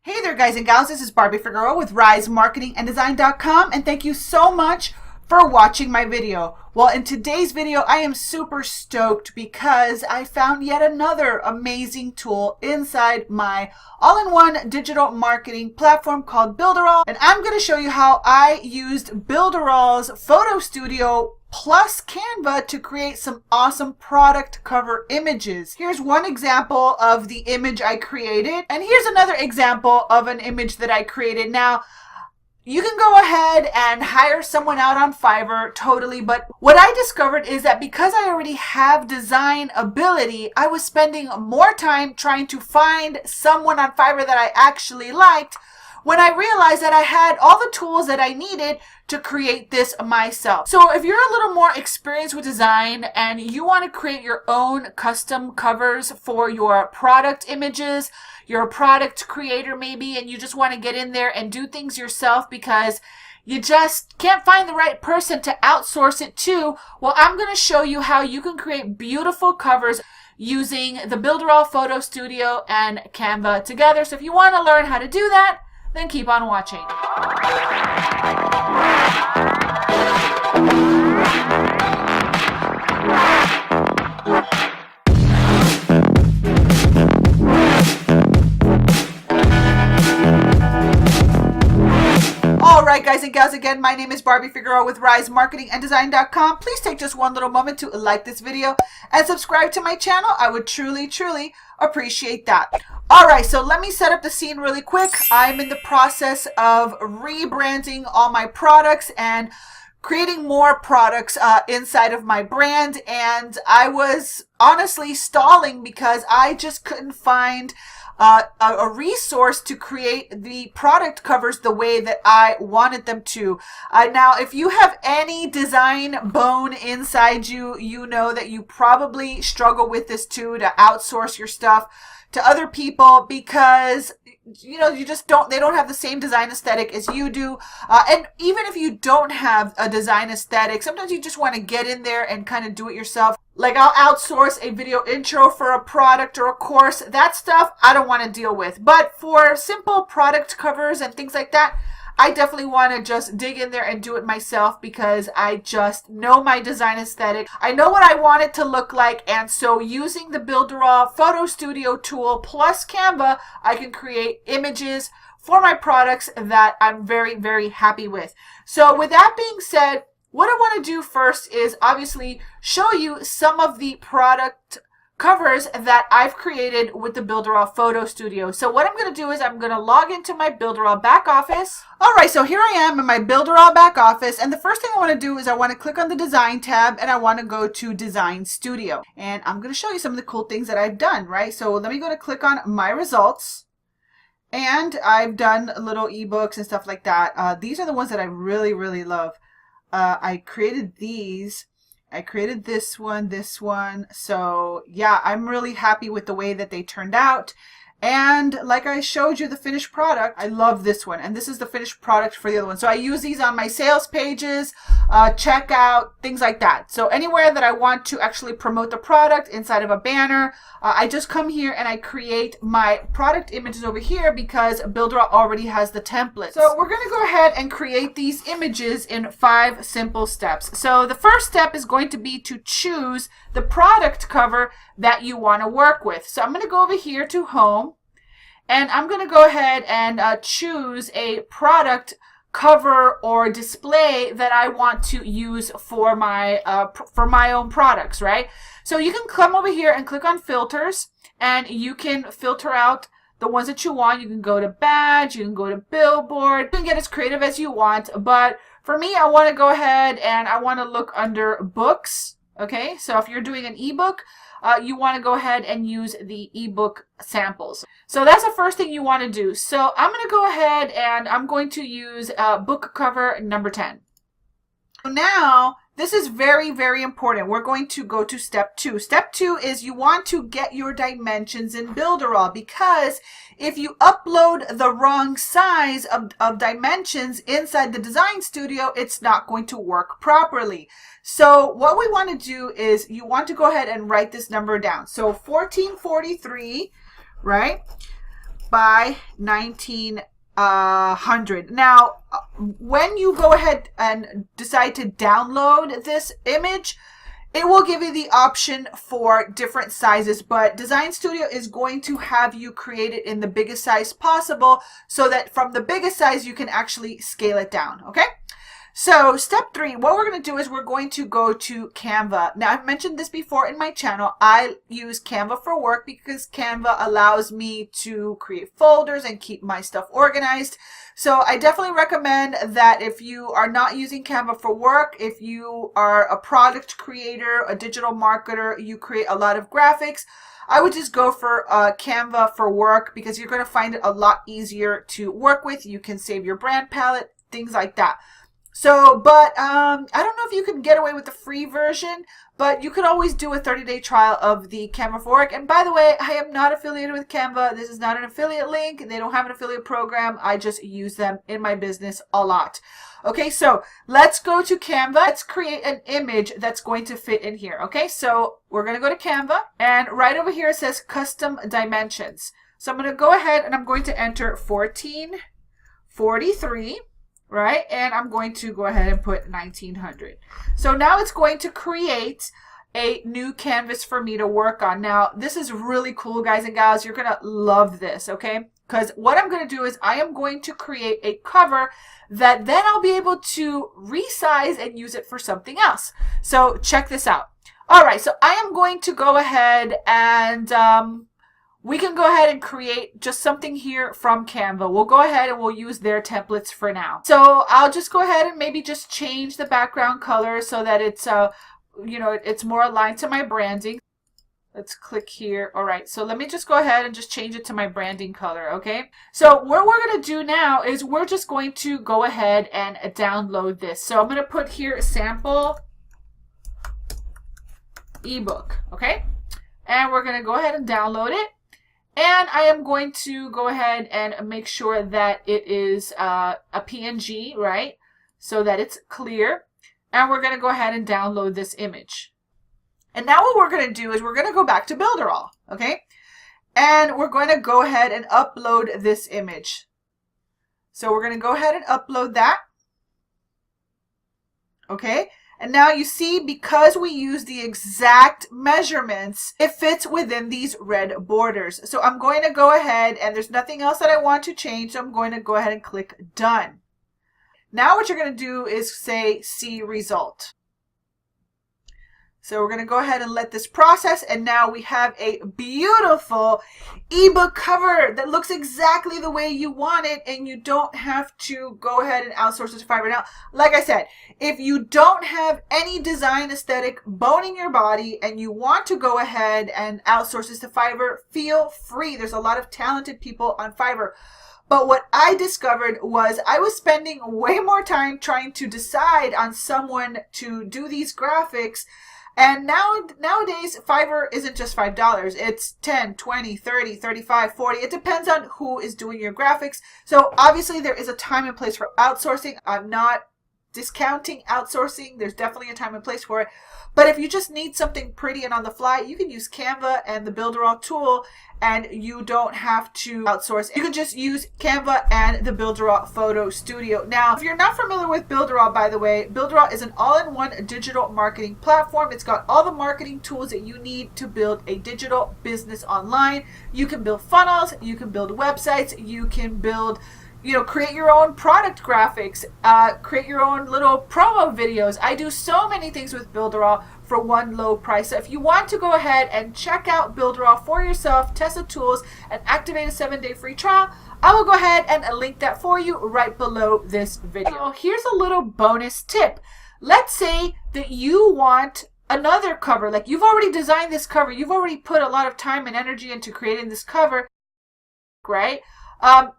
Hey there guys and gals, this is Barbie Figueroa with RiseMarketingAndDesign.com, and thank you so much for watching my video. Well, in today's video, I am super stoked because I found yet another amazing tool inside my all-in-one digital marketing platform called Builderal, and I'm going to show you how I used Builderal's Photo Studio plus Canva to create some awesome product cover images. Here's one example of the image I created, and here's another example of an image that I created. Now, you can go ahead and hire someone out on Fiverr, totally, but what I discovered is that because I already have design ability, I was spending more time trying to find someone on Fiverr that I actually liked, when I realized that I had all the tools that I needed to create this myself. So if you're a little more experienced with design and you want to create your own custom covers for your product images, you're a product creator maybe, and you just want to get in there and do things yourself because you just can't find the right person to outsource it to, well, I'm going to show you how you can create beautiful covers using the Builderal Photo Studio and Canva together. So if you want to learn how to do that, then keep on watching. Alright guys and gals, again, my name is Barbie Figueroa with RiseMarketingAndDesign.com. Please take just one little moment to like this video and subscribe to my channel. I would truly appreciate that. Alright, so let me set up the scene really quick. I'm in the process of rebranding all my products and creating more products inside of my brand, and I was honestly stalling because I just couldn't find a resource to create the product covers the way that I wanted them to. Now, if you have any design bone inside you, you know that you probably struggle with this too, to outsource your stuff to other people because you know, they don't have the same design aesthetic as you do. And even if you don't have a design aesthetic, sometimes you just want to get in there and kind of do it yourself. Like, I'll outsource a video intro for a product or a course. That stuff I don't want to deal with. But for simple product covers and things like that, I definitely want to just dig in there and do it myself because I just know my design aesthetic. I know what I want it to look like, and so using the Builderal Photo Studio tool plus Canva, I can create images for my products that I'm very happy with. So with that being said, what I want to do first is obviously show you some of the product covers that I've created with the Builderal Photo Studio. So what I'm going to do is I'm going to log into my Builderal back office. Alright, so here I am in my Builderal back office, and the first thing I want to do is I want to click on the Design tab and I want to go to Design Studio. And I'm going to show you some of the cool things that I've done, right? So let me go to click on My Results. And I've done little ebooks and stuff like that. These are the ones that I really love. I created these. I created this one. So yeah, I'm really happy with the way that they turned out. And like I showed you the finished product, I love this one. And this is the finished product for the other one. So I use these on my sales pages, checkout, things like that. So anywhere that I want to actually promote the product inside of a banner, I just come here and I create my product images over here because Builderal already has the templates. So we're going to go ahead and create these images in 5 simple steps. So the first step is going to be to choose the product cover that you want to work with. So I'm going to go over here to Home, and I'm going to go ahead and choose a product cover or display that I want to use for my own products, right? So you can come over here and click on Filters, and you can filter out the ones that you want. You can go to Badge, you can go to Billboard, you can get as creative as you want, but for me, I want to go ahead and I want to look under Books. Okay, so if you're doing an ebook, you want to go ahead and use the ebook samples. So that's the first thing you want to do. So I'm going to go ahead and I'm going to use book cover number 10. So now, this is very important. We're going to go to step 2. Step 2 is you want to get your dimensions in Builderal, because if you upload the wrong size of dimensions inside the Design Studio, it's not going to work properly. So what we want to do is you want to go ahead and write this number down. So 1443, right? by 1900. Now, when you go ahead and decide to download this image, it will give you the option for different sizes, but Design Studio is going to have you create it in the biggest size possible so that from the biggest size, you can actually scale it down, okay? So step 3, what we're going to do is we're going to go to Canva. Now, I've mentioned this before in my channel. I use Canva for work because Canva allows me to create folders and keep my stuff organized. So I definitely recommend that if you are not using Canva for work, if you are a product creator, a digital marketer, you create a lot of graphics, I would just go for Canva for work because you're going to find it a lot easier to work with. You can save your brand palette, things like that. So, but I don't know if you can get away with the free version, but you could always do a 30-day trial of the Canva for work. And by the way, I am not affiliated with Canva. This is not an affiliate link. They don't have an affiliate program. I just use them in my business a lot. Okay, so let's go to Canva. Let's create an image that's going to fit in here. Okay, so we're going to go to Canva, and right over here it says custom dimensions. So I'm going to go ahead and I'm going to enter 1443. Right? And I'm going to go ahead and put 1900. So now it's going to create a new canvas for me to work on. Now, this is really cool, guys and gals. You're going to love this, okay? Because what I'm going to do is I am going to create a cover that then I'll be able to resize and use it for something else. So check this out. All right, so I am going to go ahead and we can go ahead and create just something here from Canva. We'll go ahead and we'll use their templates for now. So I'll just go ahead and maybe just change the background color so that it's, you know, it's more aligned to my branding. Let's click here. All right, so let me just go ahead and just change it to my branding color, okay? So what we're going to do now is we're just going to go ahead and download this. So I'm going to put here sample ebook, okay? And we're going to go ahead and download it. And I am going to go ahead and make sure that it is a PNG, right? So that it's clear. And we're going to go ahead and download this image. And now what we're going to do is we're going to go back to Builderal, okay? And we're going to go ahead and upload this image. So we're going to go ahead and upload that. Okay? And now you see, because we use the exact measurements, it fits within these red borders. So I'm going to go ahead, and there's nothing else that I want to change, so I'm going to go ahead and click Done. Now what you're going to do is say See Result. So we're going to go ahead and let this process, and now we have a beautiful ebook cover that looks exactly the way you want it, and you don't have to go ahead and outsource it to Fiverr. Now, like I said, if you don't have any design aesthetic bone in your body and you want to go ahead and outsource this to Fiverr, feel free. There's a lot of talented people on Fiverr. But what I discovered was I was spending way more time trying to decide on someone to do these graphics. And nowadays, Fiverr isn't just $5. It's $10, $20, $30, $35, $40. It depends on who is doing your graphics. So obviously there is a time and place for outsourcing. I'm not discounting outsourcing. There's definitely a time and place for it. But if you just need something pretty and on the fly, you can use Canva and the Builderal tool, and you don't have to outsource. You can just use Canva and the Builderal Photo Studio. Now, if you're not familiar with Builderal, by the way, Builderal is an all-in-one digital marketing platform. It's got all the marketing tools that you need to build a digital business online. You can build funnels, you can build websites, you can build, create your own product graphics, create your own little promo videos. I do so many things with Builderal for one low price. So if you want to go ahead and check out Builderal for yourself, test the tools, and activate a 7-day free trial, I will go ahead and link that for you right below this video. Here's a little bonus tip. Let's say that you want another cover, like you've already designed this cover, you've already put a lot of time and energy into creating this cover, right?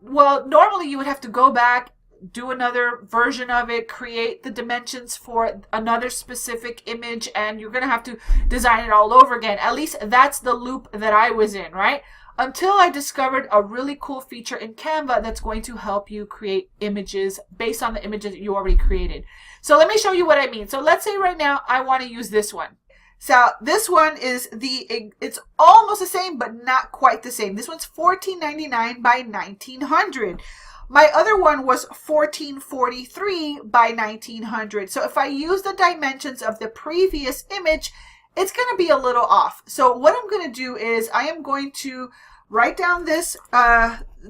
Well, normally you would have to go back, do another version of it, create the dimensions for another specific image, and you're going to have to design it all over again. At least that's the loop that I was in, right? Until I discovered a really cool feature in Canva that's going to help you create images based on the images that you already created. So let me show you what I mean. So let's say right now I want to use this one. So this one is it's almost the same, but not quite the same. This one's $14.99 by 1900. My other one was $14.43 by 1900. So if I use the dimensions of the previous image, it's going to be a little off. So what I'm going to do is I am going to write down this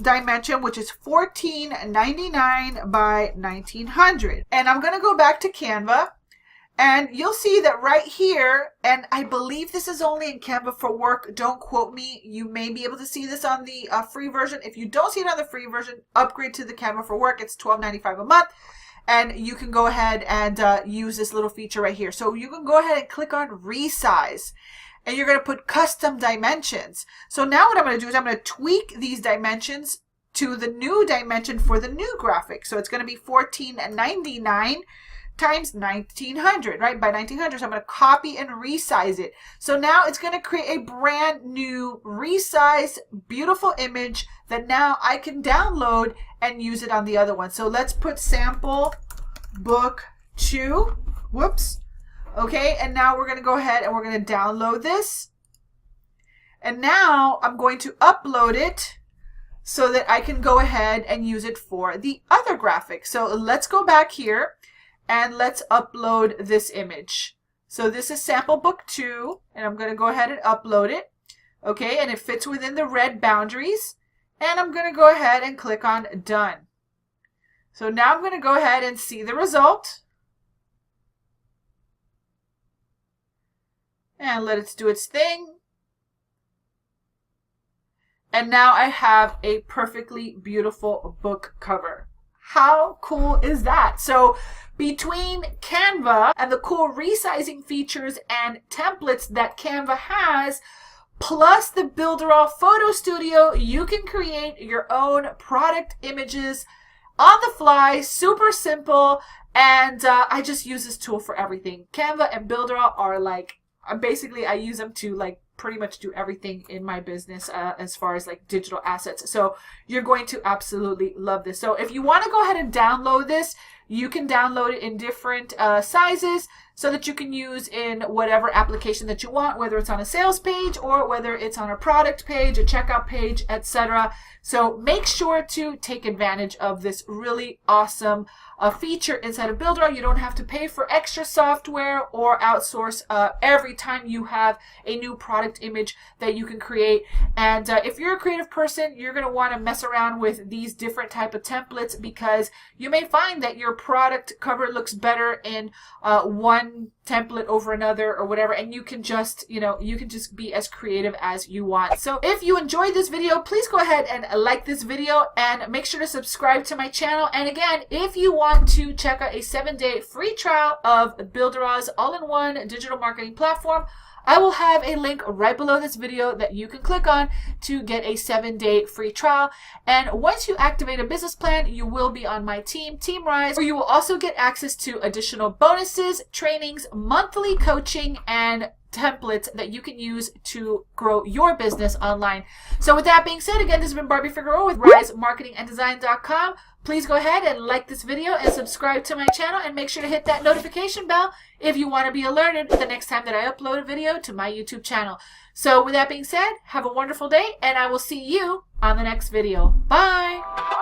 dimension, which is $14.99 by 1900. And I'm going to go back to Canva. And you'll see that right here, and I believe this is only in Canva for Work. Don't quote me. You may be able to see this on the free version. If you don't see it on the free version, upgrade to the Canva for Work. It's $12.95 a month. And you can go ahead and use this little feature right here. So you can go ahead and click on Resize. And you're going to put Custom Dimensions. So now what I'm going to do is I'm going to tweak these dimensions to the new dimension for the new graphic. So it's going to be $14.99 times 1900, right? By 1900. So I'm going to copy and resize it. So now it's going to create a brand new resized, beautiful image that now I can download and use it on the other one. So let's put sample book 2. Whoops. Okay. And now we're going to go ahead and we're going to download this. And now I'm going to upload it so that I can go ahead and use it for the other graphic. So let's go back here. And let's upload this image. So this is sample book 2, and I'm going to go ahead and upload it. Okay, and it fits within the red boundaries. And I'm going to go ahead and click on Done. So now I'm going to go ahead and see the result. And let it do its thing. And now I have a perfectly beautiful book cover. How cool is that? So between Canva and the cool resizing features and templates that Canva has, plus the Builderal Photo Studio, you can create your own product images on the fly, super simple. And I just use this tool for everything. Canva and Builderal are like, basically I use them to like pretty much do everything in my business as far as like digital assets. So you're going to absolutely love this. So if you want to go ahead and download this, you can download it in different sizes so that you can use in whatever application that you want, whether it's on a sales page or whether it's on a product page, a checkout page, etc. So make sure to take advantage of this really awesome feature inside of Builderal. You don't have to pay for extra software or outsource every time you have a new product image that you can create. And if you're a creative person, you're going to want to mess around with these different type of templates because you may find that your product cover looks better in one template over another or whatever, and you can just, you can just be as creative as you want. So if you enjoyed this video, please go ahead and like this video and make sure to subscribe to my channel. And again, if you want to check out a 7-day free trial of Builderal's all-in-one digital marketing platform, I will have a link right below this video that you can click on to get a 7-day free trial. And once you activate a business plan, you will be on my team, Team Rise, where you will also get access to additional bonuses, trainings, monthly coaching, and templates that you can use to grow your business online. So with that being said, again, this has been Barbie Figueroa with RiseMarketingAndDesign.com. Please go ahead and like this video and subscribe to my channel and make sure to hit that notification bell if you want to be alerted the next time that I upload a video to my YouTube channel. So with that being said, have a wonderful day and I will see you on the next video. Bye!